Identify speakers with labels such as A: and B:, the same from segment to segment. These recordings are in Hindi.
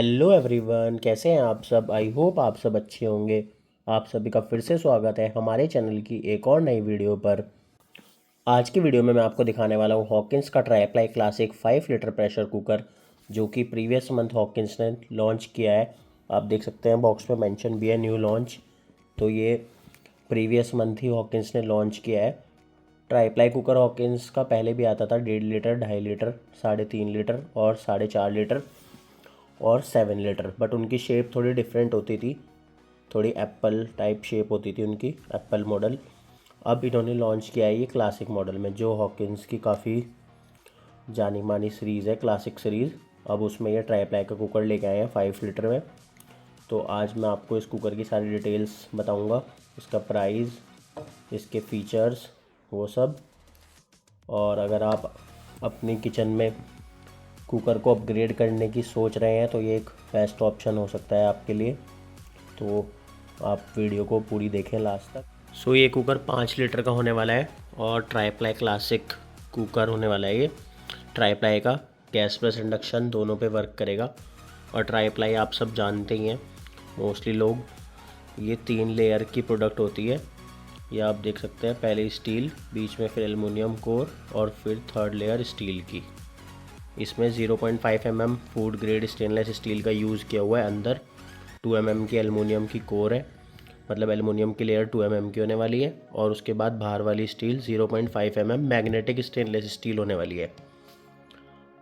A: हेलो एवरीवन, कैसे हैं आप सब। आई होप आप सब अच्छे होंगे। आप सभी का फिर से स्वागत है हमारे चैनल की एक और नई वीडियो पर। आज की वीडियो में मैं आपको दिखाने वाला हूँ हॉकिंस का tri-ply classic 5 litre pressure cooker, जो कि प्रीवियस मंथ हॉकिंस ने लॉन्च किया है। आप देख सकते हैं बॉक्स में मेंशन भी है न्यू लॉन्च। तो ये प्रीवियस मंथ ही हॉकिंस ने लॉन्च किया है। ट्राईप्लाई कुकर हॉकिंस का पहले भी आता था 1.5 लीटर, 2.5 लीटर, 3.5 लीटर और 4.5 लीटर और 7 लीटर, बट उनकी शेप थोड़ी डिफरेंट होती थी। थोड़ी एप्पल टाइप शेप होती थी उनकी, एप्पल मॉडल। अब इन्होंने लॉन्च किया है ये क्लासिक मॉडल में, जो हॉकिंस की काफ़ी जानी मानी सीरीज़ है, क्लासिक सीरीज़। अब उसमें ये ट्राईप्लाई का कुकर लेके आए हैं 5 लीटर में। तो आज मैं आपको इस कुकर की सारी डिटेल्स बताऊंगा, इसका प्राइस, इसके फीचर्स, वो सब। और अगर आप अपनी किचन में कुकर को अपग्रेड करने की सोच रहे हैं तो ये एक बेस्ट ऑप्शन हो सकता है आपके लिए। तो आप वीडियो को पूरी देखें लास्ट तक। ये कुकर 5 लीटर का होने वाला है और ट्राईप्लाई क्लासिक कुकर होने वाला है। ये ट्राईप्लाई का गैस प्लस इंडक्शन दोनों पे वर्क करेगा। और ट्राईप्लाई आप सब जानते ही हैं, मोस्टली लोग, ये 3 लेयर की प्रोडक्ट होती है। ये आप देख सकते हैं, पहले स्टील, बीच में फिर एल्युमिनियम कोर और फिर थर्ड लेयर स्टील की। इसमें 0.5 mm food grade stainless steel का यूज़ किया हुआ है। अंदर 2 mm की एल्युमिनियम की कोर है, मतलब एल्युमिनियम की लेयर 2 mm की होने वाली है। और उसके बाद बाहर वाली steel 0.5 mm magnetic stainless steel होने वाली है।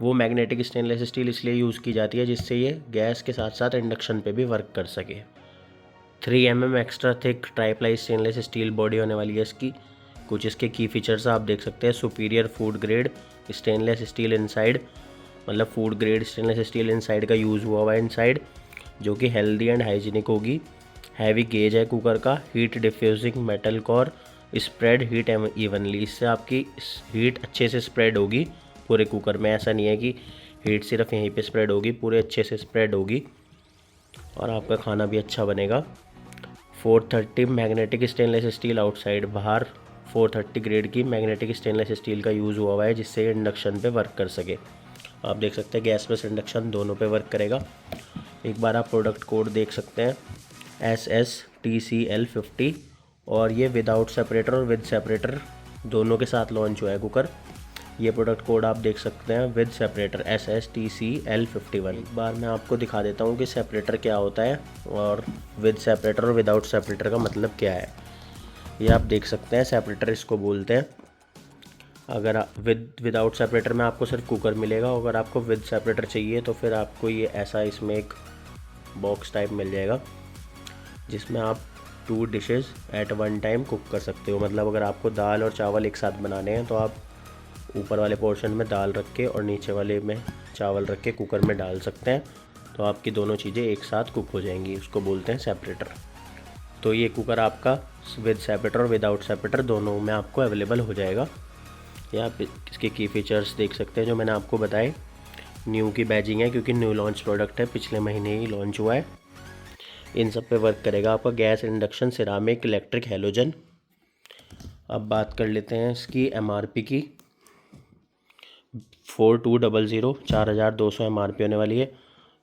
A: वो मैग्नेटिक स्टेनलेस स्टील इसलिए यूज़ की जाती है जिससे ये गैस के साथ साथ इंडक्शन पे भी वर्क कर सके। 3 mm extra thick tri-ply stainless steel body होने वाली है इसकी। कुछ इसके की फीचर्स आप देख सकते हैं। Superior food grade stainless steel inside, मतलब food grade stainless steel inside का यूज़ हुआ है इनसाइड, जो कि हेल्दी एंड हाइजीनिक होगी। हैवी गेज है कुकर का। Heat diffusing metal core, spread heat evenly, इससे आपकी हीट अच्छे से स्प्रेड होगी पूरे कुकर में। ऐसा नहीं है कि हीट सिर्फ यहीं पे स्प्रेड होगी, पूरे अच्छे से स्प्रेड होगी और आपका खाना भी अच्छा बनेगा। 430 मैग्नेटिक स्टेनलेस स्टील आउटसाइड, बाहर 430 ग्रेड की मैग्नेटिक स्टेनलेस स्टील का यूज़ हुआ है जिससे ये इंडक्शन पे वर्क कर सके। आप देख सकते हैं गैस प्लस इंडक्शन दोनों पे वर्क करेगा। एक बार आप प्रोडक्ट कोड देख सकते हैं, SSTCL50। और ये विदाउट सेपरेटर और विद सेपरेटर दोनों के साथ लॉन्च हुआ है कुकर। ये प्रोडक्ट कोड आप देख सकते हैं विद सेपरेटर SSTCL51। एक बार मैं आपको दिखा देता हूँ कि सेपरेटर क्या होता है और विद सेपरेटर और विदाउट सेपरेटर का मतलब क्या है। ये आप देख सकते हैं, सेपरेटर इसको बोलते हैं। अगर विदाउट सेपरेटर में आपको सिर्फ कुकर मिलेगा, अगर आपको विद सेपरेटर चाहिए तो फिर आपको ये ऐसा इसमें एक बॉक्स टाइप मिल जाएगा जिसमें आप 2 dishes at one time cook कर सकते हो। मतलब अगर आपको दाल और चावल एक साथ बनाने हैं तो आप ऊपर वाले पोर्शन में दाल रख के और नीचे वाले में चावल रख के कुकर में डाल सकते हैं, तो आपकी दोनों चीज़ें एक साथ कुक हो जाएंगी। उसको बोलते हैं सेपरेटर। तो ये कुकर आपका विद सेपरेटर और विदाउट सेपरेटर दोनों में आपको अवेलेबल हो जाएगा। या आप इसके की फीचर्स देख सकते हैं जो मैंने आपको बताए। न्यू की बैजिंग है क्योंकि न्यू लॉन्च प्रोडक्ट है, पिछले महीने ही लॉन्च हुआ है। इन सब पे वर्क करेगा आपका gas, induction, ceramic, electric, halogen. अब बात कर लेते हैं इसकी MRP की। 4200, 4200 MRP होने वाली है।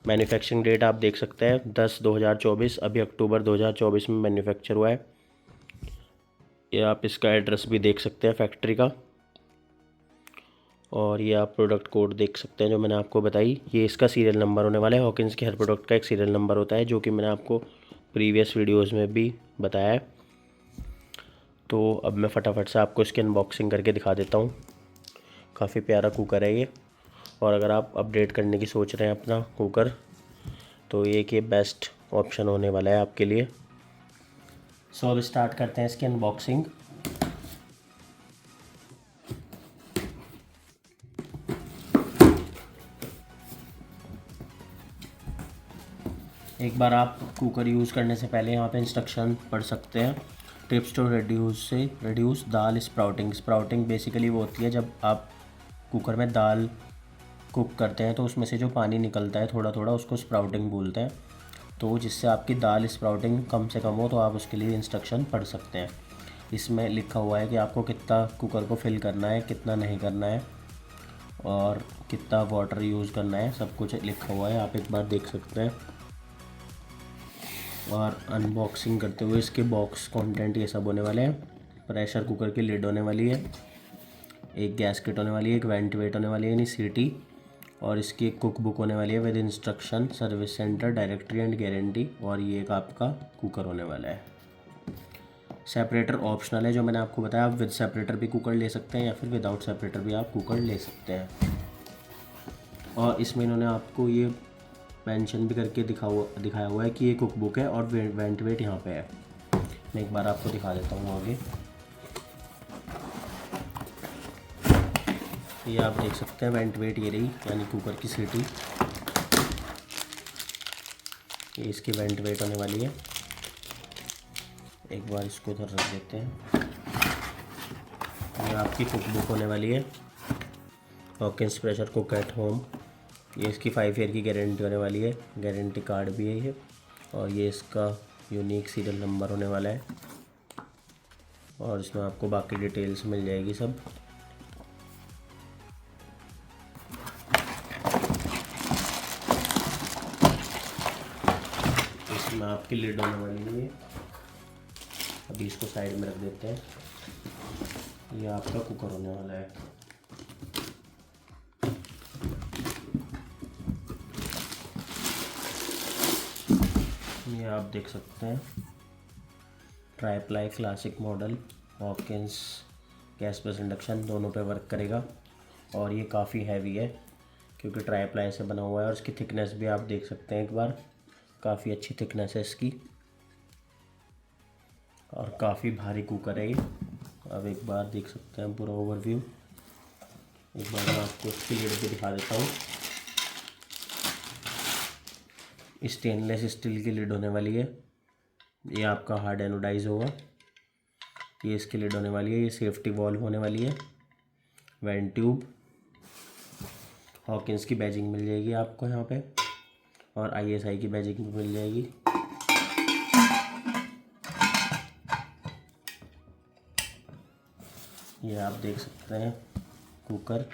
A: मैन्युफैक्चरिंग डेट आप देख सकते हैं 10/2024, अभी अक्टूबर 2024 में मैन्युफैक्चर हुआ है। ये आप इसका एड्रेस भी देख सकते हैं फैक्ट्री का। और ये आप प्रोडक्ट कोड देख सकते हैं जो मैंने आपको बताई। ये इसका सीरियल नंबर होने वाला है। हॉकिंस के हर प्रोडक्ट का एक सीरियल नंबर होता है, जो कि मैंने आपको प्रीवियस वीडियोस में भी बताया है। तो अब मैं फटाफट से आपको इसकी अनबॉक्सिंग करके दिखा देता हूँ। काफ़ी प्यारा कुकर है ये। और अगर आप अपडेट करने की सोच रहे हैं अपना कुकर, तो ये बेस्ट ऑप्शन होने वाला है आपके लिए। अब स्टार्ट करते हैं इसकी अनबॉक्सिंग। एक बार आप कुकर यूज़ करने से पहले यहाँ पे इंस्ट्रक्शन पढ़ सकते हैं। Tips to reduce dal sprouting basically वो होती है जब आप कुकर में दाल कुक करते हैं तो उसमें से जो पानी निकलता है थोड़ा थोड़ा, उसको स्प्राउटिंग बोलते हैं। तो जिससे आपकी दाल स्प्राउटिंग कम से कम हो तो आप उसके लिए इंस्ट्रक्शन पढ़ सकते हैं। इसमें लिखा हुआ है कि आपको कितना कुकर को फिल करना है, कितना नहीं करना है। और कितना वाटर यूज़ करना है सब कुछ लिखा हुआ है, आप एक बार देख सकते हैं। और अनबॉक्सिंग करते हुए इसके बॉक्स कंटेंट ये सब होने वाले हैं। प्रेशर कुकर की लिड होने वाली है, एक गैस किट होने वाली है, एक वेंटिवेट होने वाली है यानी सीटी, और इसकी एक कुक बुक होने वाली है with instruction, service centre, directory and guarantee. और ये एक आपका कुकर होने वाला है। सेपरेटर ऑप्शनल है, जो मैंने आपको बताया। आप विद सेपरेटर भी कुकर ले सकते हैं या फिर विदाउट सेपरेटर भी आप कुकर ले सकते हैं। और इसमें इन्होंने आपको ये मेंशन भी करके दिखाया हुआ है कि ये कुक बुक है और वेंटिवेट यहाँ पे है। मैं एक बार आपको दिखा देता हूँ आगे। ये आप देख सकते हैं वेंटिवेट ये रही, यानी कुकर की सीटी। ये इसकी वेंटिवेट होने वाली है। एक बार इसको इधर रख देते हैं। ये आपकी कुक बुक होने वाली है, Hawkins pressure cook at home. ये इसकी 5 ईयर की गारंटी होने वाली है, गारंटी कार्ड भी है ये। और ये इसका यूनिक सीरियल नंबर होने वाला है, और इसमें आपको बाकी डिटेल्स मिल जाएगी सब। इसमें आपकी लिड होने वाली है। अभी इसको साइड में रख देते हैं। ये आपका कुकर होने वाला है। ये आप देख सकते हैं tri-ply classic model, Hawkins gas base induction, दोनों पे वर्क करेगा। और ये काफ़ी हैवी है क्योंकि ट्राईप्लाई से बना हुआ है। और इसकी थिकनेस भी आप देख सकते हैं एक बार, काफ़ी अच्छी थिकनेस है इसकी, और काफ़ी भारी कुकर है ये। अब एक बार देख सकते हैं पूरा ओवरव्यू। एक बार मैं आपको इसकी लिड भी दिखा देता हूँ। स्टेनलेस स्टील की लिड होने वाली है। ये आपका हार्ड एनोडाइज होगा। ये इसकी लिड होने वाली है। ये सेफ्टी वॉल्व होने वाली है, वेंट ट्यूब, हॉकिंस की बैजिंग मिल जाएगी आपको यहाँ पे, और ISI की बैजिंग भी मिल जाएगी। ये आप देख सकते हैं कुकर,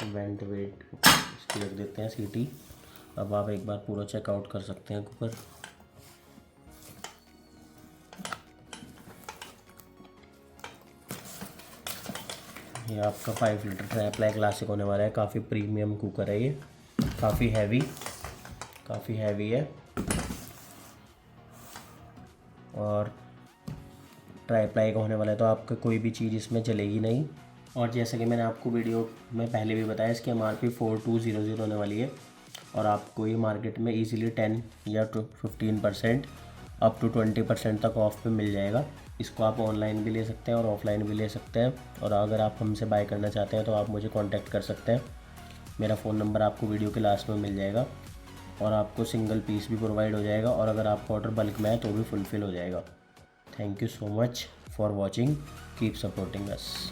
A: वेंटिवेट इसकी रख देते हैं सीटी। अब आप एक बार पूरा चेकआउट कर सकते हैं कुकर। ये आपका 5 लीटर ट्राईप्लाई क्लासिक होने वाला है। काफ़ी प्रीमियम कुकर है ये, काफ़ी हैवी है। और ट्राईप्लाई का होने वाला है तो आपका कोई भी चीज़ इसमें चलेगी नहीं। और जैसे कि मैंने आपको वीडियो में पहले भी बताया, इसकी MRP 4200 होने वाली है। और आपको ये मार्केट में इजीली 10 या 15% अप टू 20% तक ऑफ पे मिल जाएगा। इसको आप ऑनलाइन भी ले सकते हैं और ऑफलाइन भी ले सकते हैं। और अगर आप हमसे बाय करना चाहते हैं तो आप मुझे कांटेक्ट कर सकते हैं। मेरा फ़ोन नंबर आपको वीडियो के लास्ट में मिल जाएगा। और आपको सिंगल पीस भी प्रोवाइड हो जाएगा, और अगर आपका ऑर्डर बल्क में है तो भी फुलफ़िल हो जाएगा। Thank you so much for watching, keep supporting us.